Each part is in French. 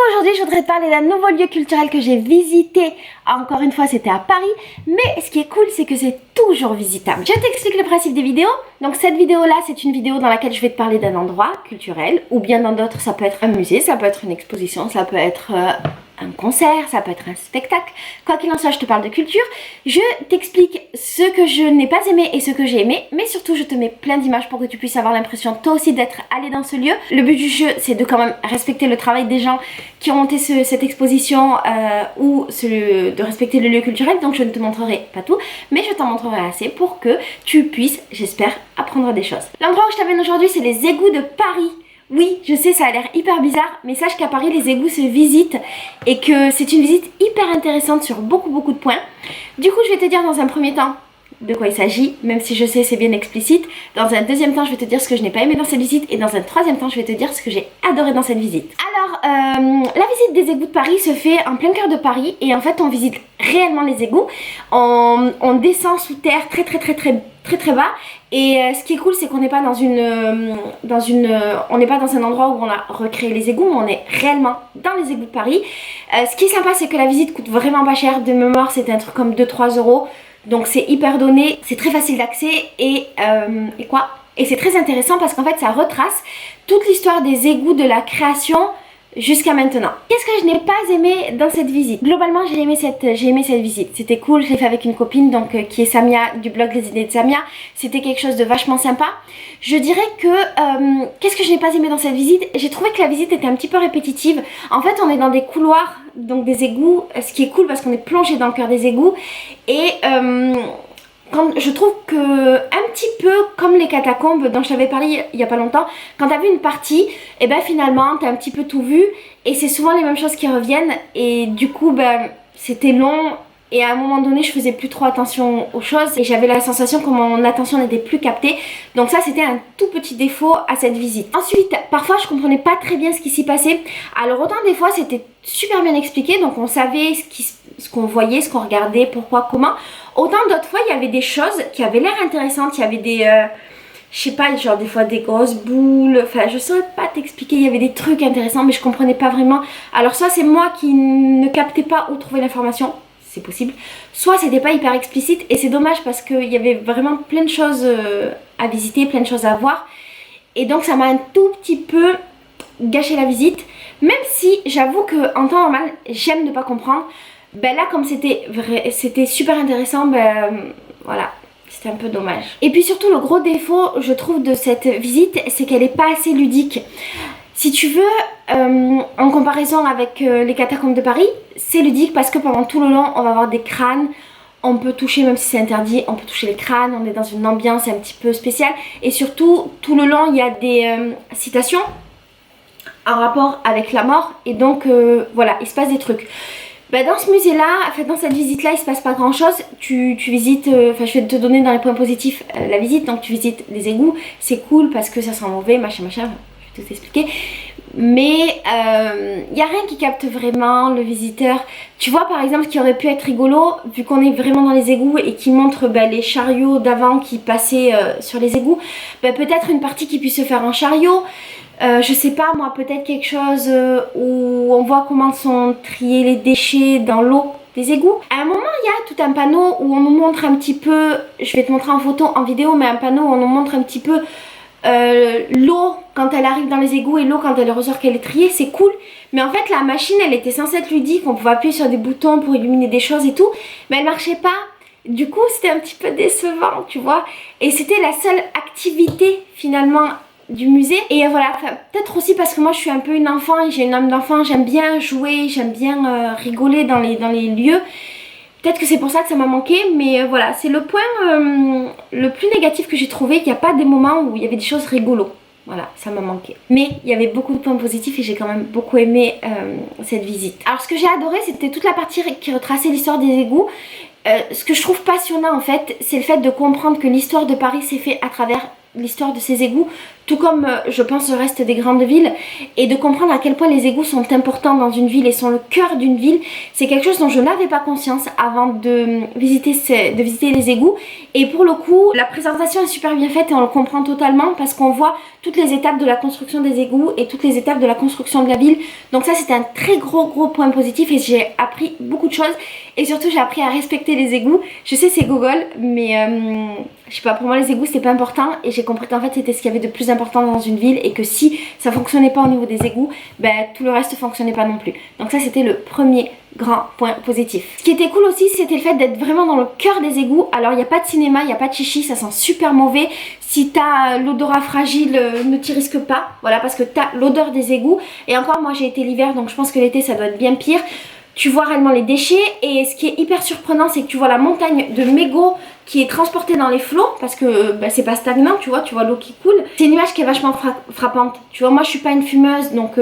aujourd'hui je voudrais te parler d'un nouveau lieu culturel que j'ai visité. Encore une fois c'était à Paris, mais ce qui est cool c'est que c'est toujours visitable. Je t'explique le principe des vidéos. Donc cette vidéo là c'est une vidéo dans laquelle je vais te parler d'un endroit culturel, ou bien dans d'autres ça peut être un musée, ça peut être une exposition, ça peut être un concert, ça peut être un spectacle. Quoi qu'il en soit, je te parle de culture. Je t'explique ce que je n'ai pas aimé et ce que j'ai aimé, mais surtout je te mets plein d'images pour que tu puisses avoir l'impression toi aussi d'être allé dans ce lieu. Le but du jeu c'est de quand même respecter le travail des gens qui ont monté cette exposition ou de respecter le lieu culturel. Donc je ne te montrerai pas tout, mais je t'en montrerai assez pour que tu puisses, j'espère, apprendre des choses. L'endroit où je t'amène aujourd'hui c'est les égouts de Paris. Oui, je sais, ça a l'air hyper bizarre, mais sache qu'à Paris, les égouts se visitent et que c'est une visite hyper intéressante sur beaucoup de points. Du coup, je vais te dire dans un premier temps de quoi il s'agit, même si je sais c'est bien explicite. Dans un deuxième temps, je vais te dire ce que je n'ai pas aimé dans cette visite. Et dans un troisième temps, je vais te dire ce que j'ai adoré dans cette visite. Alors, la visite des égouts de Paris se fait en plein cœur de Paris. Et en fait, on visite réellement les égouts. On descend sous terre très bas. Et ce qui est cool, c'est qu'on n'est pas on n'est pas dans un endroit où on a recréé les égouts, mais on est réellement dans les égouts de Paris. Ce qui est sympa, c'est que la visite coûte vraiment pas cher. De mémoire, c'était un truc comme 2-3 euros. Donc c'est hyper donné, c'est très facile d'accès et c'est très intéressant parce qu'en fait ça retrace toute l'histoire des égouts de la création jusqu'à maintenant. Qu'est-ce que je n'ai pas aimé dans cette visite? Globalement j'ai aimé cette visite, c'était cool, je l'ai fait avec une copine donc qui est Samia du blog Les Idées de Samia. C'était quelque chose de vachement sympa. Je dirais que qu'est-ce que je n'ai pas aimé dans cette visite? J'ai trouvé que la visite était un petit peu répétitive. En fait on est dans des couloirs, donc des égouts, ce qui est cool parce qu'on est plongé dans le cœur des égouts et quand je trouve que un petit peu comme les catacombes dont je t'avais parlé il y a pas longtemps, quand t'as vu une partie, et ben finalement t'as un petit peu tout vu et c'est souvent les mêmes choses qui reviennent et du coup ben c'était long et à un moment donné je faisais plus trop attention aux choses et j'avais la sensation que mon attention n'était plus captée. Donc ça c'était un tout petit défaut à cette visite. Ensuite parfois je comprenais pas très bien ce qui s'y passait. Alors autant des fois c'était super bien expliqué, donc on savait ce qu'on voyait, ce qu'on regardait, pourquoi, comment. Autant d'autres fois il y avait des choses qui avaient l'air intéressantes, il y avait des je sais pas, genre des fois des grosses boules, enfin je saurais pas t'expliquer, il y avait des trucs intéressants mais je comprenais pas vraiment. Alors soit c'est moi qui ne captais pas où trouver l'information, c'est possible, soit c'était pas hyper explicite et c'est dommage parce qu'il y avait vraiment plein de choses à visiter, plein de choses à voir et donc ça m'a un tout petit peu gâché la visite, même si j'avoue que en temps normal j'aime ne pas comprendre. Ben là comme c'était super intéressant, ben voilà, c'était un peu dommage. Et puis surtout le gros défaut je trouve de cette visite c'est qu'elle est pas assez ludique. Si tu veux, en comparaison avec les catacombes de Paris, c'est ludique parce que pendant tout le long on va avoir des crânes. On peut toucher, même si c'est interdit, on peut toucher les crânes, on est dans une ambiance un petit peu spéciale. Et surtout, tout le long il y a des citations en rapport avec la mort. Et donc voilà, il se passe des trucs. Bah dans ce musée là, en fait dans cette visite là il se passe pas grand chose. Tu visites, enfin je vais te donner dans les points positifs la visite. Donc tu visites les égouts, c'est cool parce que ça sent mauvais, machin, je vais tout expliquer. Mais il n'y a rien qui capte vraiment le visiteur. Tu vois par exemple ce qui aurait pu être rigolo, vu qu'on est vraiment dans les égouts et qui montre les chariots d'avant qui passaient sur les égouts, peut-être une partie qui puisse se faire en chariot. Je sais pas moi, peut-être quelque chose où on voit comment sont triés les déchets dans l'eau des égouts. À un moment il y a tout un panneau où on nous montre un petit peu, je vais te montrer en photo, en vidéo, mais un panneau où on nous montre un petit peu l'eau quand elle arrive dans les égouts et l'eau quand elle ressort qu'elle est triée, c'est cool. Mais en fait la machine elle était censée être ludique, on pouvait appuyer sur des boutons pour illuminer des choses et tout, mais elle marchait pas. Du coup c'était un petit peu décevant, tu vois. Et c'était la seule activité finalement du musée. Et voilà, peut-être aussi parce que moi je suis un peu une enfant et j'ai une âme d'enfant, j'aime bien jouer, j'aime bien rigoler dans les lieux. Peut-être que c'est pour ça que ça m'a manqué, mais voilà, c'est le point le plus négatif que j'ai trouvé, qu'il n'y a pas des moments où il y avait des choses rigolos. Voilà, ça m'a manqué. Mais il y avait beaucoup de points positifs et j'ai quand même beaucoup aimé cette visite. Alors ce que j'ai adoré, c'était toute la partie qui retraçait l'histoire des égouts. Ce que je trouve passionnant en fait, c'est le fait de comprendre que l'histoire de Paris s'est faite à travers l'histoire de ces égouts. tout comme je pense le reste des grandes villes, et de comprendre à quel point les égouts sont importants dans une ville et sont le cœur d'une ville. C'est quelque chose dont je n'avais pas conscience avant de visiter les égouts, et pour le coup la présentation est super bien faite et on le comprend totalement parce qu'on voit toutes les étapes de la construction des égouts et toutes les étapes de la construction de la ville. Donc ça c'était un très gros point positif et j'ai appris beaucoup de choses, et surtout j'ai appris à respecter les égouts. Je sais c'est gogol, mais je sais pas, pour moi les égouts c'était pas important, et j'ai compris qu'en fait c'était ce qu'il y avait de plus important dans une ville, et que si ça fonctionnait pas au niveau des égouts, ben tout le reste fonctionnait pas non plus. Donc ça c'était le premier grand point positif. Ce qui était cool aussi, c'était le fait d'être vraiment dans le cœur des égouts. Alors il n'y a pas de cinéma, il n'y a pas de chichi, ça sent super mauvais. Si t'as l'odorat fragile, ne t'y risque pas, voilà, parce que t'as l'odeur des égouts. Et encore, moi j'ai été l'hiver, donc je pense que l'été ça doit être bien pire. Tu vois réellement les déchets, et ce qui est hyper surprenant, c'est que tu vois la montagne de mégots qui est transportée dans les flots, parce que bah, c'est pas stagnant, tu vois l'eau qui coule. C'est une image qui est vachement frappante. Tu vois, moi je suis pas une fumeuse, donc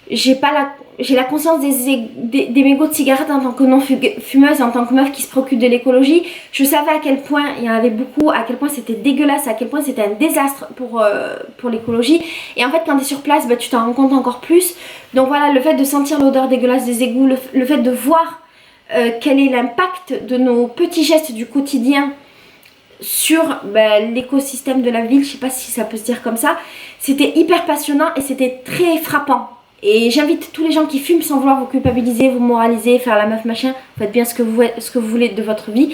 j'ai la conscience des mégots de cigarettes en tant que non-fumeuse, en tant que meuf qui se préoccupe de l'écologie. Je savais à quel point il y en avait beaucoup, à quel point c'était dégueulasse, à quel point c'était un désastre pour l'écologie. Et en fait, quand tu es sur place, bah, tu t'en rends compte encore plus. Donc voilà, le fait de sentir l'odeur dégueulasse des égouts, le fait de voir quel est l'impact de nos petits gestes du quotidien sur l'écosystème de la ville, je sais pas si ça peut se dire comme ça, c'était hyper passionnant et c'était très frappant. Et j'invite tous les gens qui fument sans vouloir vous culpabiliser, vous moraliser, faire la meuf machin, faites bien ce que vous voulez de votre vie,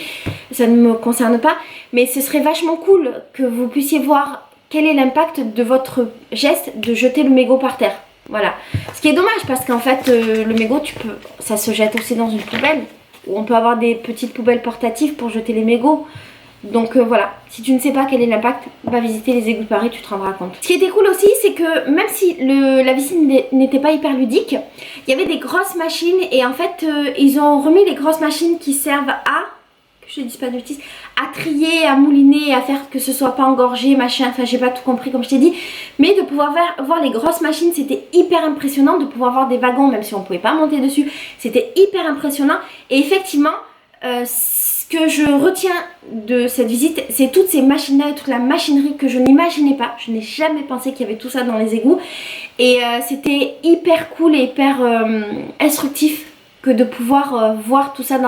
ça ne me concerne pas, mais ce serait vachement cool que vous puissiez voir quel est l'impact de votre geste de jeter le mégot par terre. Voilà. Ce qui est dommage parce qu'en fait le mégot, ça se jette aussi dans une poubelle, où on peut avoir des petites poubelles portatives pour jeter les mégots. Donc voilà, si tu ne sais pas quel est l'impact, va visiter les égouts de Paris, tu te rendras compte. Ce qui était cool aussi, c'est que même si la visite n'était pas hyper ludique, il y avait des grosses machines, et en fait ils ont remis les grosses machines qui servent à, que je ne dise pas de bêtises, à trier, à mouliner, à faire que ce soit pas engorgé, machin, enfin j'ai pas tout compris comme je t'ai dit, mais de pouvoir voir les grosses machines, c'était hyper impressionnant, de pouvoir voir des wagons, même si on pouvait pas monter dessus, c'était hyper impressionnant. Et effectivement, ce que je retiens de cette visite, c'est toutes ces machines-là et toute la machinerie que je n'imaginais pas. Je n'ai jamais pensé qu'il y avait tout ça dans les égouts. Et c'était hyper cool et hyper instructif que de pouvoir voir tout ça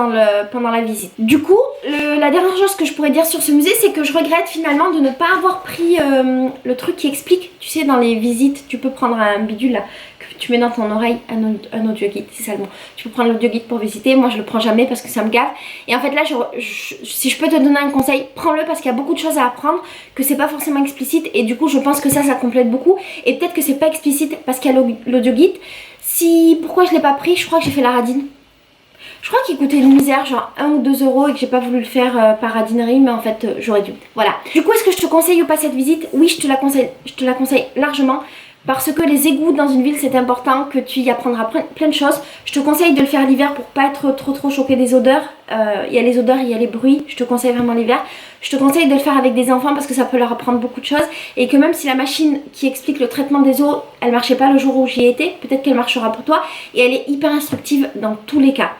pendant la visite. Du coup, la dernière chose que je pourrais dire sur ce musée, c'est que je regrette finalement de ne pas avoir pris le truc qui explique. Tu sais, dans les visites, tu peux prendre un bidule là, que tu mets dans ton oreille, un audio guide, c'est ça le mot. Tu peux prendre l'audio guide pour visiter. Moi, je le prends jamais parce que ça me gave. Et en fait, là, si je peux te donner un conseil, prends-le parce qu'il y a beaucoup de choses à apprendre, que c'est pas forcément explicite. Et du coup, je pense que ça complète beaucoup. Et peut-être que c'est pas explicite parce qu'il y a l'audio guide. Pourquoi je l'ai pas pris? Je crois que j'ai fait la radine. Je crois qu'il coûtait une misère, genre 1 ou 2 euros, et que j'ai pas voulu le faire par radinerie, mais en fait j'aurais dû. Voilà. Du coup, est-ce que je te conseille ou pas cette visite? Oui, je te la conseille largement. Parce que les égouts dans une ville, c'est important, que tu y apprendras plein de choses. Je te conseille de le faire l'hiver pour pas être trop choqué des odeurs. Il y a les odeurs, il y a les bruits. Je te conseille vraiment l'hiver. Je te conseille de le faire avec des enfants parce que ça peut leur apprendre beaucoup de choses. Et que même si la machine qui explique le traitement des eaux, elle marchait pas le jour où j'y étais, peut-être qu'elle marchera pour toi. Et elle est hyper instructive dans tous les cas.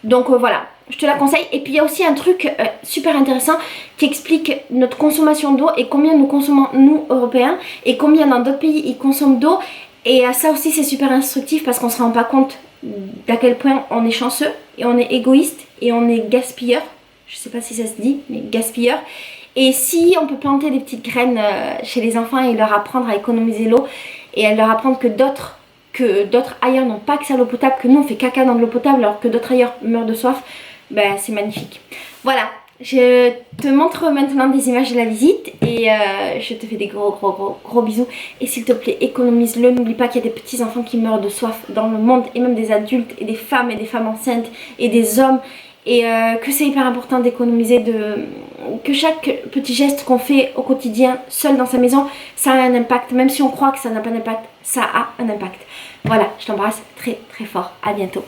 Donc voilà, je te la conseille. Et puis il y a aussi un truc super intéressant qui explique notre consommation d'eau et combien nous consommons, nous Européens, et combien dans d'autres pays ils consomment d'eau. Et ça aussi c'est super instructif parce qu'on se rend pas compte d'à quel point on est chanceux et on est égoïste et on est gaspilleur. Je sais pas si ça se dit, mais gaspilleur. Et si on peut planter des petites graines chez les enfants et leur apprendre à économiser l'eau et à leur apprendre que d'autres ailleurs n'ont pas accès à l'eau potable, que nous on fait caca dans de l'eau potable alors que d'autres ailleurs meurent de soif, ben c'est magnifique. Voilà, je te montre maintenant des images de la visite et je te fais des gros bisous. Et s'il te plaît, économise-le, n'oublie pas qu'il y a des petits enfants qui meurent de soif dans le monde, et même des adultes et des femmes enceintes et des hommes. Et que c'est hyper important d'économiser, que chaque petit geste qu'on fait au quotidien, seul dans sa maison, ça a un impact. Même si on croit que ça n'a pas d'impact, ça a un impact. Voilà, je t'embrasse très fort. À bientôt.